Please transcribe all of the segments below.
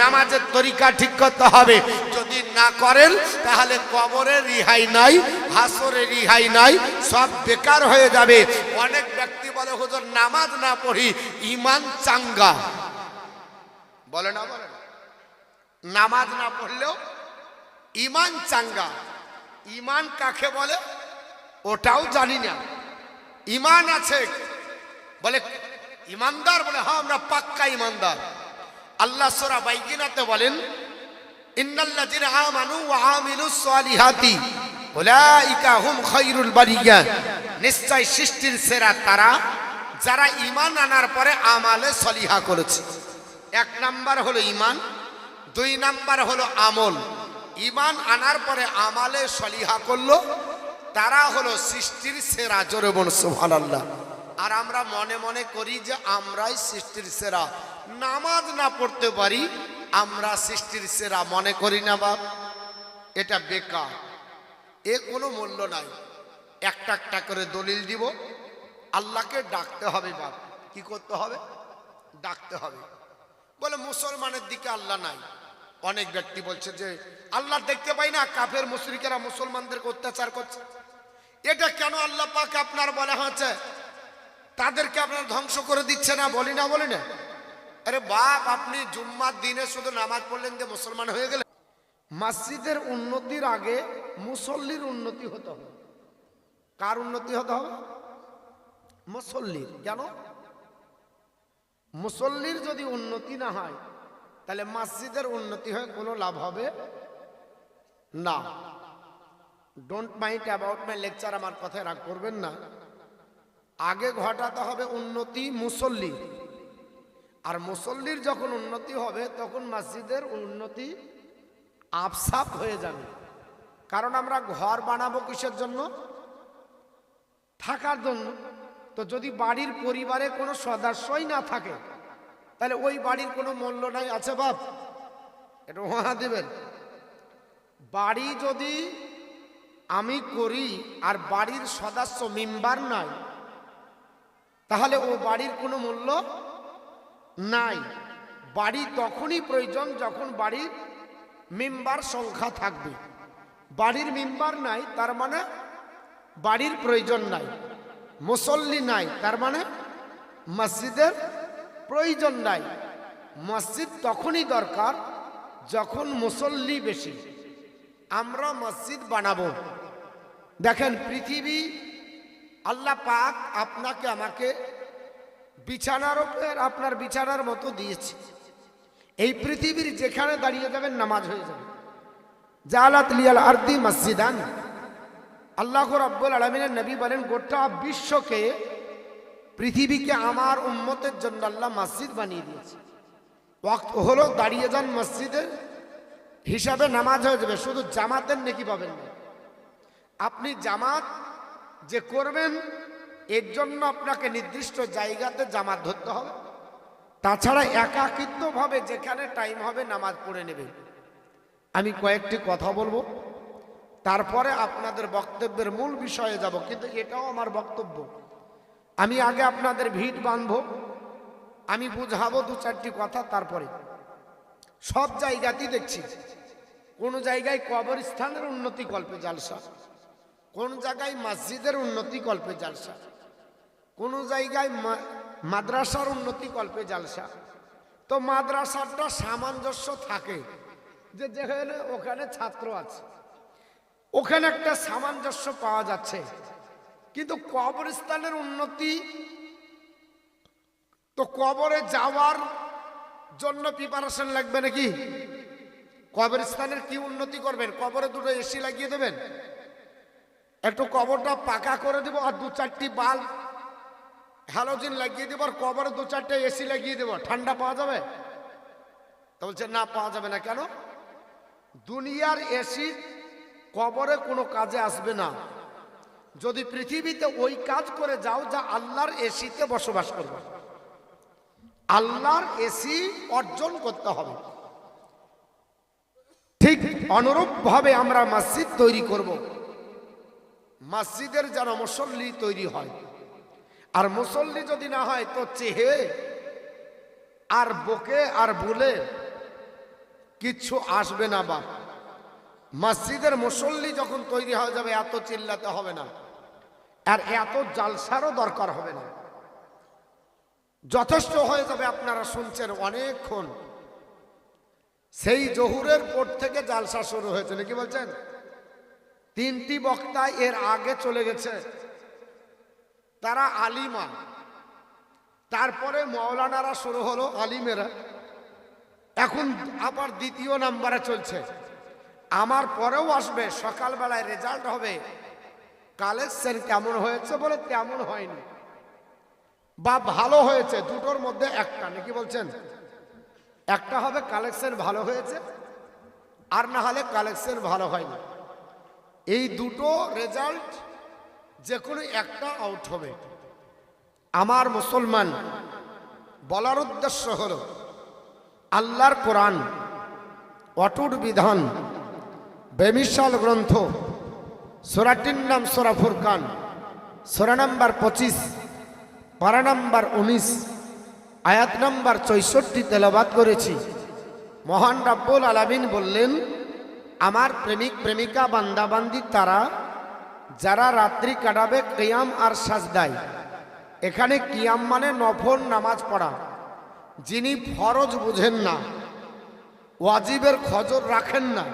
নামাজের তরিকা ঠিক করতে হবে। যদি না করেন তাহলে কবরে রিহাই নাই, হাসরে রিহাই নাই, সব বেকার হয়ে যাবে। অনেক ব্যক্তি বলে হুজুর নামাজ না পড়ি ঈমান চাঙ্গা, বলে না, বলে না, নামাজ না পড়লেও ঈমান চাঙ্গা। ঈমান কাকে বলে ওটাও জানি না। ঈমান আছে বলে ইমানদার, বলে হ্যাঁ আমরা পাক্কা ইমানদার। আল্লাহ সূরা বাইয়িনাতে বলেন ইন্নাল্লাযিনা আমানু ওয়া আমিলুস সালিহাতি উলাইকা হুম খায়রুল বারিয়া, নিশ্চয় সৃষ্টির সেরা তারা যারা ঈমান আনার পরে আমালে সলিহা করেছে। এক নাম্বার হলো ঈমান, দুই নাম্বার হলো আমল। ঈমান আনার পরে আমালে সলিহা করলো, তারা হলো সৃষ্টির সেরা। জোরে বলুন সুবহানাল্লাহ। আর আমরা মনে মনে করি যে আমরাই সৃষ্টির সেরা, নামাজ না পড়তে পারি আমরা সৃষ্টির সেরা মনে করি না বাপ, এটা বেকার, এ কোনো মূল্য নাই। একটা একটা করে দলিল দিব, আল্লাহকে ডাকতে হবে বাপ। কি করতে হবে? ডাকতে হবে। বলে মুসলমানের দিকে আল্লাহ নাই। অনেক ব্যক্তি বলছে যে আল্লাহ দেখতে পাই না, কাফের মুশরিকেরা মুসলমানদেরকে অত্যাচার করছে। এটা কেন আল্লাহ পাক আপনার বলা হয়েছে তাদেরকে আপনার ধ্বংস করে দিচ্ছে না? বলি না, বলি না। আরে বাপ, আপনি জুম্মার দিনে শুধু নামাজ পড়লেন যে মুসলমান হয়ে গেলেন? মসজিদের উন্নতির আগে মুসল্লির উন্নতি হতে হবে। কার উন্নতি হতে হবে? মুসল্লির। কেন? মুসল্লির যদি উন্নতি না হয় তাহলে মসজিদের উন্নতি হয়ে কোনো লাভ হবে না। Don't mind about my lecture, আমার কথায় রাগ করবেন না। আগে ঘটাতে হবে উন্নতি মুসল্লি, আর মুসল্লির যখন উন্নতি হবে তখন মসজিদের উন্নতি আফসাফ হয়ে যাবে। কারণ আমরা ঘর বানাবো কিসের জন্য? থাকার জন্য। তো যদি বাড়ির পরিবারে কোনো সদস্যই না থাকে তাহলে ওই বাড়ির কোনো মূল্য নাই। আছে বাপ? এটা ওহা দেবেন। বাড়ি যদি আমি করি আর বাড়ির সদস্য মেম্বার নাই তাহলে ও বাড়ির কোনো মূল্য নাই। বাড়ি তখনই প্রয়োজন যখন বাড়ির মেম্বার সংখ্যা থাকবে। বাড়ির মেম্বার নাই তার মানে বাড়ির প্রয়োজন নাই। মুসল্লি নাই তার মানে মসজিদের প্রয়োজন নাই। মসজিদ তখনই দরকার যখন মুসল্লি বেশি। আমরা মসজিদ বানাবো। দেখেন পৃথিবী আল্লাহ পাক আপনাকে আমাকে বিছানার উপর আপনার বিছানার মতো দিয়েছে। এই পৃথিবীর যেখানে দাঁড়িয়ে যাবেন নামাজ হয়ে যাবে। জালাত লিয়াল আরদি মসজিদান, আল্লাহ রাব্বুল আলামিনের নবী বলেন গোটা বিশ্বকে, পৃথিবীকে আমার উম্মতের জন্য আল্লাহ মসজিদ বানিয়ে দিয়েছে। ওয়াক্ত হলো দাঁড়িয়ে যান মসজিদে, হিসাবে নামাজ হয়ে যাবে। শুধু জামাতের নেকি পাবেন না। আপনি জামাত যে করবেন এর জন্য আপনাকে নির্দিষ্ট জায়গাতে জামাত ধরতে হবে। তাছাড়া একাকিত্বভাবে যেখানে টাইম হবে নামাজ পড়ে নেবেন। আমি কয়েকটি কথা বলবো, তারপরে আপনাদের বক্তব্যের মূল বিষয়ে যাব। কিন্তু এটাও আমার বক্তব্য। আমি আগে আপনাদের ভিড় বাঁধব, আমি বুঝাবো দু চারটি কথা। তারপরে সব জায়গাতেই দেখছি কোন জায়গায় কবরস্থানের উন্নতি কল্পে জালসা, কোন জায়গায় মসজিদের উন্নতি কল্পে জালসা, কোন জায়গায় মাদ্রাসার উন্নতি কল্পে জালসা। তো মাদ্রাসাটা সামঞ্জস্য থাকে যে যেখানে ওখানে ছাত্র আছে, ওখানে একটা সামঞ্জস্য পাওয়া যাচ্ছে। কিন্তু কবরস্থানের উন্নতি তো কবরে যাওয়ার জন্য প্রিপারেশন লাগবে নাকি? কবরস্থানের কি উন্নতি করবেন? কবরে দুটো এসি লাগিয়ে দেবেন, একটু কবরটা পাকা করে দেবো, আর দু চারটি বাল্ব হ্যালোজেন লাগিয়ে দেবো, আর কবরে দু চারটে এসি লাগিয়ে দেবো, ঠান্ডা পাওয়া যাবে? তো বলছে না, পাওয়া যাবে না। কেন? দুনিয়ার এসি কবরে কোনো কাজে আসবে না যদি পৃথিবীতে ওই কাজ করে যাও যা আল্লাহর এসিতে বসবাস করবে। আল্লাহর এসি অর্জন করতে হবে। ঠিক অনুরূপ ভাবে আমরা মসজিদ তৈরি করব। মসজিদের যেন মুসল্লি তৈরি হয়। আর মুসল্লি যদি না হয় তো চেহে আর বকে আর বলে কিচ্ছু আসবে না বাপ। মসজিদের মুসল্লি যখন তৈরি হয়ে যাবে এত চিল্লাতে হবে না, আর এত জালসারও দরকার হবে না, যথেষ্ট হয়ে যাবে। আপনারা শুনছেন অনেকক্ষণ, সেই জহুরের পর থেকে জালসা শুরু হয়েছে নাকি বলছেন? 3টি বক্তা এর আগে চলে গেছে, তারা আলিমা, তারপরে মৌলানারা শুরু হলো আলিমেরা, এখন আবার দ্বিতীয় নাম্বারে চলছে। আমার পরেও আসবে, সকালবেলায় রেজাল্ট হবে, কালেকশন কেমন হয়েছে বলে তেমন হয়নি বা ভালো হয়েছে, দুটোর মধ্যে একটা নাকি বলছেন? একটা হবে কালেকশন ভালো হয়েছে, আর না হলে কালেকশন ভালো হয়নি। এই দুটো রেজাল্ট যে কোনো একটা আউট হবে। আমার মুসলমান বলার উদ্দেশ্য হলো আল্লাহর কোরআন অটুট বিধান, বেমিসাল গ্রন্থ, সূরাটির নাম সূরা ফুরকান, সূরা নাম্বার 25, পারা নাম্বার 19, আয়াত নাম্বার 64 তেলাওয়াত করেছি। মহান রব্বুল আলামিন বললেন, আমার প্রেমিক প্রেমিকা বান্দাবান্দি তারা যারা রাত্রি কাটাবে কিয়াম আর সাজদায়। এখানে কিয়াম মানে নফল নামাজ পড়া। যিনি ফরজ বুঝেন না, ওয়াজিবের খজর রাখেন না,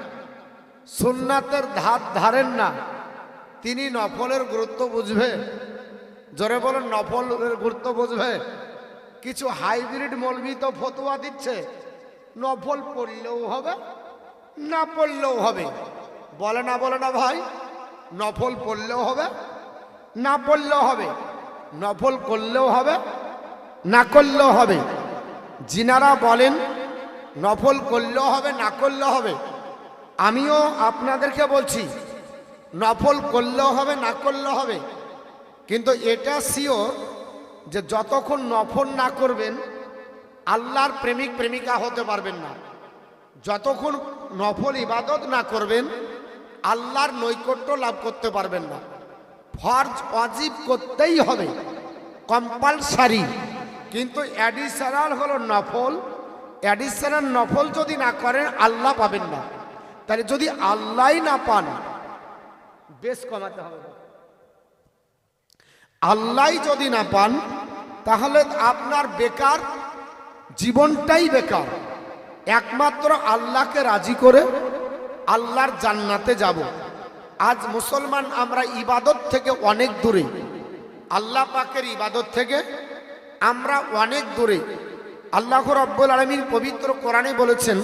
সুন্নাতের ধার ধারেন না, তিনি নফলের গুরুত্ব বুঝবে। জোরে বলেন, নফলের গুরুত্ব বুঝবে। কিছু হাইব্রিড মৌলবি তো ফতোয়া দিচ্ছে নফল পড়লেও হবে, না পড়লেও হবে। বলে না ভাই, নফল পড়লেও হবে, না পড়লেও হবে, নফল করলেও হবে, না করলেও হবে। যিনারা বলেন নফল করলেও হবে, না করলেও হবে, আমিও আপনাদেরকে বলছি নফল করলেও হবে, না করলেও হবে। কিন্তু এটা শিওর যে যতক্ষণ নফল না করবেন আল্লাহর প্রেমিক প্রেমিকা হতে পারবেন না। যতক্ষণ নফল ইবাদত না করবেন আল্লাহর নৈকট্য লাভ করতে পারবেন না। ফরজ ওয়াজিব করতেই হবে, কম্পালসারি। কিন্তু অ্যাডিশনাল হলো নফল। অ্যাডিশনাল নফল যদি না করেন আল্লাহ পাবেন না। তাহলে যদি আল্লাহই না পান, বেশ কমাতে হবে। আল্লাহই যদি না পান তাহলে আপনার বেকার, জীবনটাই বেকার। একমাত্র আল্লাহকে রাজি করে আল্লাহর জান্নাতে যাব। আজ মুসলমান আমরা ইবাদত থেকে অনেক দূরে, আল্লাহ পাকের ইবাদত থেকে আমরা অনেক দূরে। আল্লাহ রাব্বুল আলামিন পবিত্র কোরআনে বলেছেন,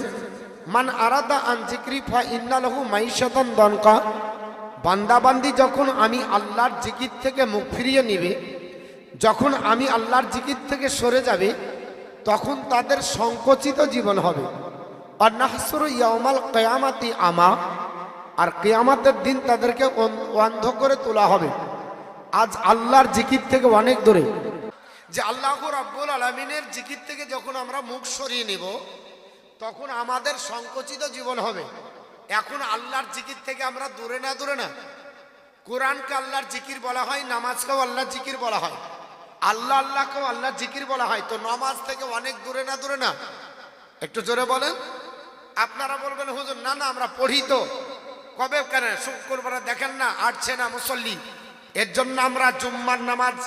মান আরাদা আন যিকরি ফা ইন্না লাহু মাইশাতান দনকা। বান্দাবান্দি যখন আমি আল্লাহর জিকির থেকে মুখ ফিরিয়ে নেবে, যখন আমি আল্লাহর জিকির থেকে সরে যাবে, তখন তাদের সংকুচিত জীবন হবে। আর নাহসুরু ইয়াউমাল কিয়ামাতি আমা, আর কিয়ামতের দিন তাদেরকে অন্ধ করে তোলা হবে। আজ আল্লাহর জিকির থেকে অনেক দূরে। যে আল্লাহ রাব্বুল আলামিনের জিকির থেকে যখন আমরা মুখ সরিয়ে নেব তখন আমাদের সংকুচিত জীবন হবে। এখন আল্লাহর জিকির থেকে আমরা দূরে না। কোরআনকে আল্লাহর জিকির বলা হয়, নামাজকেও আল্লাহর জিকির বলা হয়, আল্লাহকেও আল্লাহর জিকির বলা হয়। তো নামাজ থেকে অনেক দূরে না। একটু জোরে বলেন। আপনারা বলবেন হুজুর না আমরা পড়ি তো, কবে কেন শুক্রবার দেখেন না আসছে না মুসল্লি, এর জন্য আমরা জুম্মার নামাজ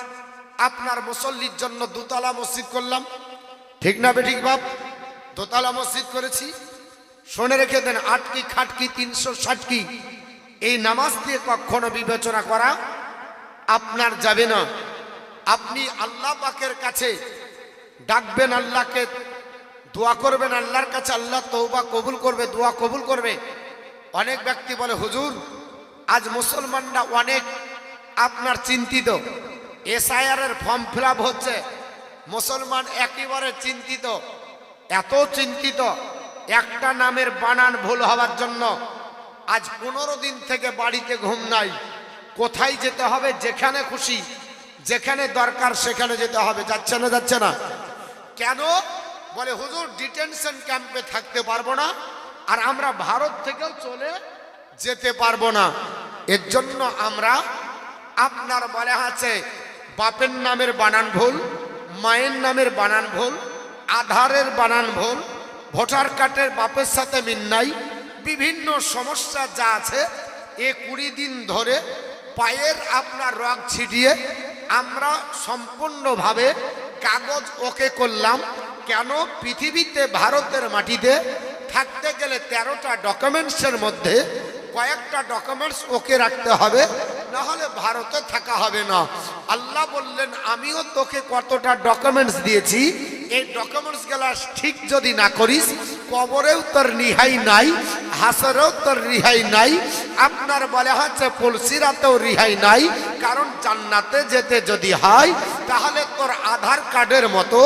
আপনার মুসল্লির জন্য দোতলা মসজিদ করলাম। ঠিক না বেঠিক বাপ? দোতলা মসজিদ করেছি। শুনে রেখে দেন, 8 কি খাটকি 360 কি এই নামাজ দিয়ে কখনো বিবেচনা করা আপনার যাবে না। আপনি আল্লাহ পাকের কাছে ডাকবেন, আল্লাহকে দোয়া করবেন, আল্লাহর কাছে আল্লাহ তওবা কবুল করবে, দোয়া কবুল করবে। অনেক ব্যক্তি বলে হুজুর আজ মুসলমানরা অনেক আপনার চিন্তিত, এসআইআর এর ফর্ম ফিল আপ হচ্ছে, মুসলমান একেবারে চিন্তিত, এত চিন্তিত একটা নামের বানান ভুল হওয়ার জন্য আজ 15 দিন থেকে বাড়িতে ঘুম নাই। কোথায় যেতে হবে? যেখানে খুশি, যেখানে দরকার সেখানে যেতে হবে। যাচ্ছে না কেন? বলে হুজুর ডিটেনশন ক্যাম্পে থাকতে পারবো না, আর আমরা ভারত থেকেও চলে যেতে পারবো না। এর জন্য আমরা আপনার বলে আছে বাপের নামের বানান ভুল, মায়ের নামের বানান ভুল, আধারের বানান ভুল, ভোটার কার্ডের বাপের সাথে মিল নাই, বিভিন্ন সমস্যা যা আছে, এ 20 দিন ধরে পায়ের আপনার রগ ছিটিয়ে আমরা সম্পূর্ণভাবে কাগজ ওকে করলাম। কেন? পৃথিবীতে ভারতের মাটিতে থাকতে গেলে 13টা ডকুমেন্টসের মধ্যে কয়েকটা ডকুমেন্টস ওকে রাখতে হবে, না হলে ভারতে থাকা হবে না। আল্লাহ বললেন আমিও তোকে কতটা ডকুমেন্টস দিয়েছি, এই ডকুমেন্টস গুলা ঠিক যদি না করিস, কবরেও তোর রিহাই নাই, হাসরেও তোর রিহাই নাই, আপনার বলে হচ্ছে পুলসিরাতেও রিহাই নাই। কারণ জান্নাতে যেতে যদি হয় তাহলে তোর আধার কার্ডের মতো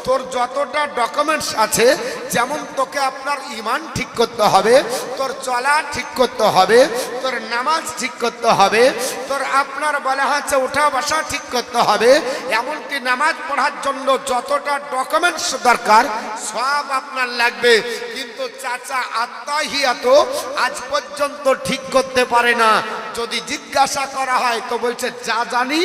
তোর যতটা ডকুমেন্টস আছে, যেমন তোকে আপনার ঈমান ঠিক করতে হবে, তোর চলা ঠিক করতে হবে, তোর নামাজ ঠিক করতে হবে, তোর আপনার বলা হচ্ছে ওঠা বসা ঠিক করতে হবে, এমনকি নামাজ পড়ার জন্য যতটা ডকুমেন্টস দরকার সব আপনার লাগবে। কিন্তু চাচা আত্মাহিয়াত আজ পর্যন্ত ঠিক করতে পারে না। যদি জিজ্ঞাসা করা হয় তো বলছে যা জানি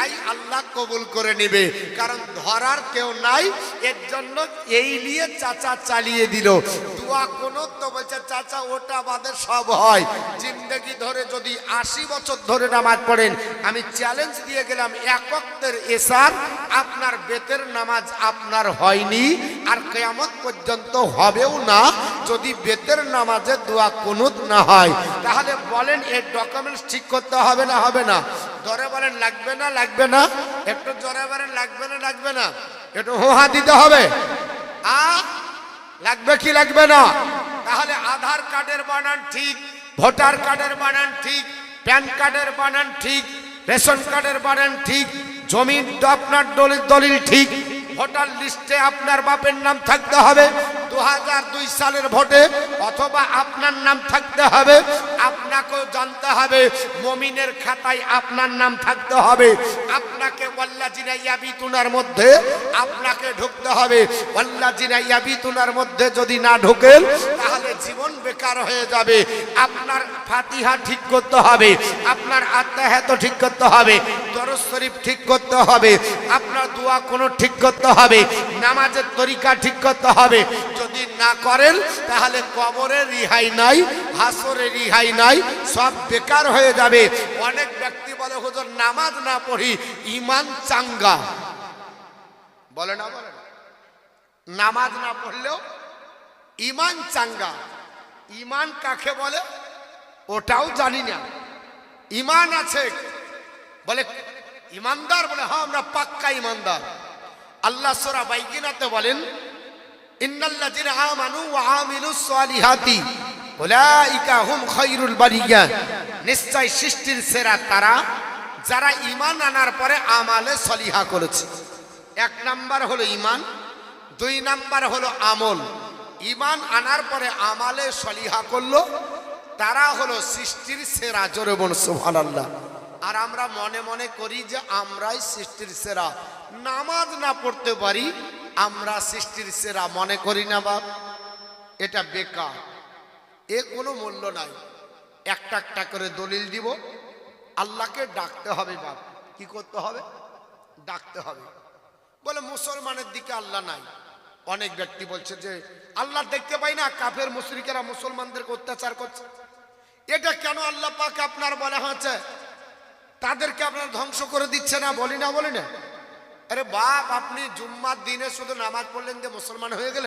এই আল্লাহ কবুল করে নেবে, কারণ ধরার কেউ নাই। এর জন্য এই নিয়ে চাচা চালিয়ে দিল। দোয়া কোন তো বলছে চাচা ওটা বাদে সব হয়। জিন্দগি ধরে যদি 80 বছর ধরে নামাজ পড়েন, আমি চ্যালেঞ্জ দিয়ে গেলাম এক ওয়াক্তের এশার আপনার বেতের নামাজ আপনার হয়নি, আর কিয়ামত পর্যন্ত হবেও না যদি বেতের নামাজে দোয়া কুনুত না হয়। তাহলে বলেন এই ডকুমেন্টস ঠিক করতে হবে না হবে না? ধরে বলেন লাগবে না লাগবে না? একটু জোরে বলেন লাগবে না লাগবে না? একটু হোহা দিতে হবে। লাগবে কি লাগবে না? তাহলে আধার কার্ডের বানান ঠিক, ভোটার কার্ডের বানান ঠিক, প্যান কার্ডের বানান ঠিক, রেশন কার্ডের বানান ঠিক, জমির আপনার দলিল ঠিক, ভোটার লিস্টে আপনার বাপের নাম থাকতে হবে 2002 সালের ভোটে, অথবা আপনার নাম থাকতে হবে। আপনাকেও জানতে হবে মুমিনের খাতায় আপনার নাম থাকতে হবে। আপনাকে ওয়াল্লাযিনা ইয়াবিতুনার মধ্যে আপনাকে ঢুকতে হবে। ওয়াল্লাযিনা ইয়াবিতুনার মধ্যে যদি না ঢোকেন তাহলে জীবন বেকার হয়ে যাবে। আপনার ফাতিহা ঠিক করতে হবে, আপনার আত্তাহিয়াত ঠিক করতে হবে, দরুদ শরীফ ঠিক করতে হবে, আপনার দোয়া কোনো ঠিক করতে হবে, নামাজের তরিকা ঠিক করতে হবে। যদি না করেন তাহলে কবরে রিহাই নাই, হাসরে রিহাই নাই, সব বেকার হয়ে যাবে। অনেক ব্যক্তি বলে হুজুর নামাজ না পড়ি ঈমান চাঙ্গা, বলে না বলে না? নামাজ না পড়লেও ঈমান চাঙ্গা। ঈমান কাকে বলে ওটাও জানি না। ঈমান আছে বলে ইমানদার, বলে হ্যাঁ আমরা পাক্কা ইমানদার। আল্লাহ সূরা বাইয়িনাতে বলেন ইন্নাল্লাযিনা আমানু ওয়া আমিলুস সালিহাতি উলাইকা হুম খায়রুল বারিয়া, নিশ্চয় সৃষ্টির সেরা তারা যারা ঈমান আনার পরে আমালে সলিহা করেছে। এক নাম্বার হলো ঈমান, 2 নাম্বার হলো আমল। ঈমান আনার পরে আমালে সলিহা করলো, তারা হলো সৃষ্টির সেরা। জোরে বলুন সুবহানাল্লাহ। আর আমরা মনে মনে করি যে আমরাই সৃষ্টির সেরা, নামাজ না পড়তে পারি আমরা সৃষ্টির সেরা মনে করি না বাপ, এটা বেকার, এ কোনো মূল্য নাই। একটা একটা করে দলিল দিব, আল্লাহকে ডাকতে হবে বাপ। কি করতে হবে? ডাকতে হবে। বলে মুসলমানের দিকে আল্লাহ নাই। অনেক ব্যক্তি বলছে যে আল্লাহ দেখতে পাই না, কাফের মুশরিকেরা মুসলমানদেরকে অত্যাচার করছে। এটা কেন আল্লাহ পাক আপনার বলা হয়েছে তাদেরকে আপনার ধ্বংস করে দিচ্ছে না? বলি না বলি না? আরে বাপ, আপনি জুম্মার দিনে শুধু নামাজ পড়লেন যে মুসলমান হয়ে গেলেন?